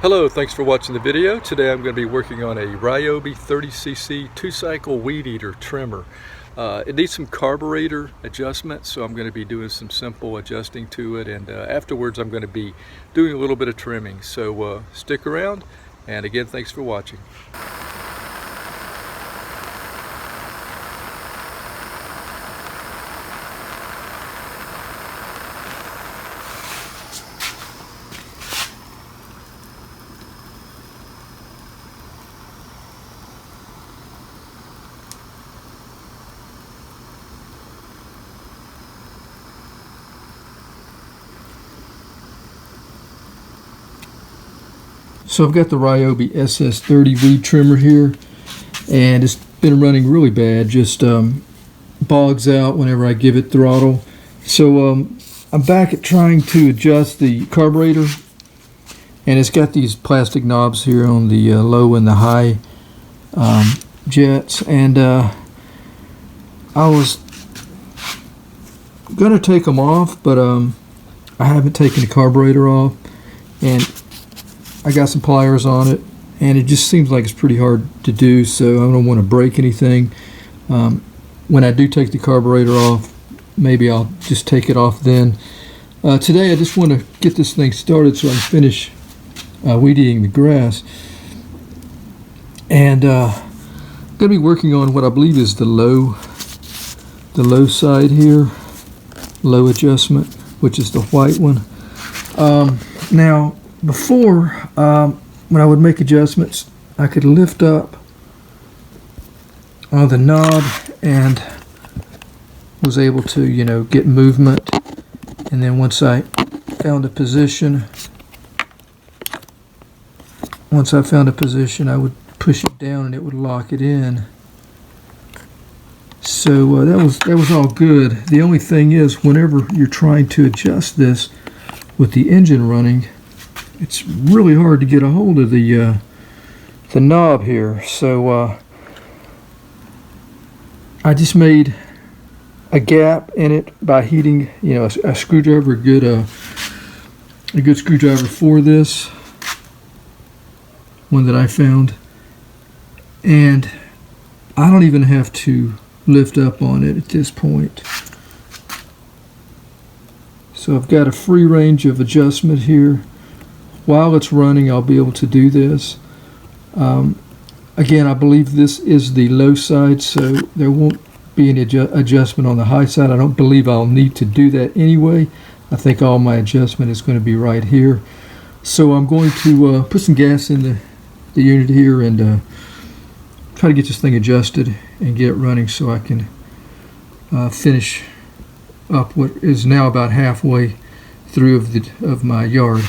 Hello, thanks for watching the video. Today I'm going to be working on a RYOBI 30cc 2-cycle weed eater trimmer. It needs some carburetor adjustment, so I'm going to be doing some simple adjusting to it, and afterwards I'm going to be doing a little bit of trimming. So stick around, and again, thanks for watching. So I've got the RYOBI SS30 weed trimmer here, and it's been running really bad, just bogs out whenever I give it throttle. So I'm back at trying to adjust the carburetor, and it's got these plastic knobs here on the low and the high jets, and I was gonna take them off, but I haven't taken the carburetor off, and I got some pliers on it, and it just seems like it's pretty hard to do, so I don't want to break anything. When I do take the carburetor off, maybe I'll just take it off then. Today I just want to get this thing started so I can finish weed eating the grass. And I'm going to be working on what I believe is the low side here, low adjustment, which is the white one. Now, before, when I would make adjustments, I could lift up on the knob and was able to, get movement. And then once I found a position, I would push it down and it would lock it in. So that was all good. The only thing is, whenever you're trying to adjust this with the engine running, it's really hard to get a hold of the knob here. So I just made a gap in it by heating, a screwdriver, a good screwdriver for this one that I found, and I don't even have to lift up on it at this point. So I've got a free range of adjustment here. While it's running, I'll be able to do this. Again, I believe this is the low side, so there won't be any adjustment on the high side. I don't believe I'll need to do that anyway. I think all my adjustment is going to be right here. So I'm going to put some gas in the unit here and try to get this thing adjusted and get it running so I can finish up what is now about halfway through of my yard.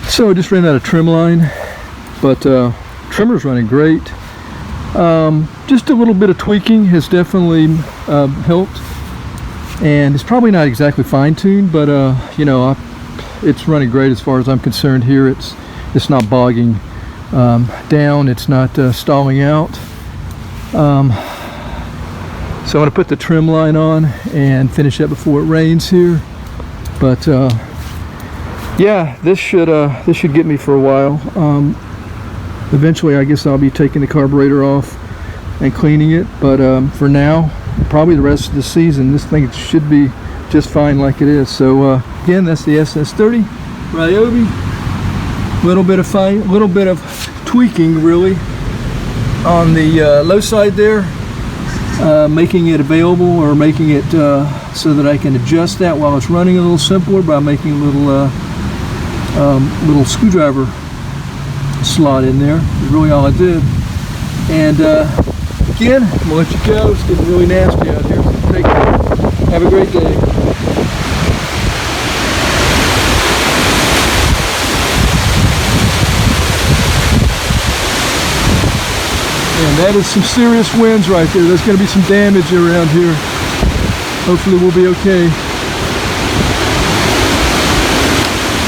So I just ran out of trim line, but trimmer's running great. Just a little bit of tweaking has definitely helped, and it's probably not exactly fine-tuned, but you know, it's running great as far as I'm concerned here. It's not bogging down, it's not stalling out. So I'm going to put the trim line on and finish up before it rains here, but yeah, this should get me for a while. Eventually I guess I'll be taking the carburetor off and cleaning it, but for now, probably the rest of the season, this thing should be just fine like it is. So again, that's the SS30 RYOBI. Little bit of tweaking really on the low side there, making it available, or making it so that I can adjust that while it's running a little simpler by making a little screwdriver slot in there. Is really all I did. And again, I'm gonna let you go. It's getting really nasty out here. Take care. Have a great day. And that is some serious winds right there. There's going to be some damage around here. Hopefully we'll be okay.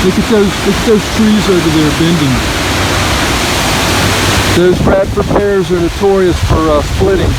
Look at those trees over there bending. Those Bradford pears are notorious for splitting.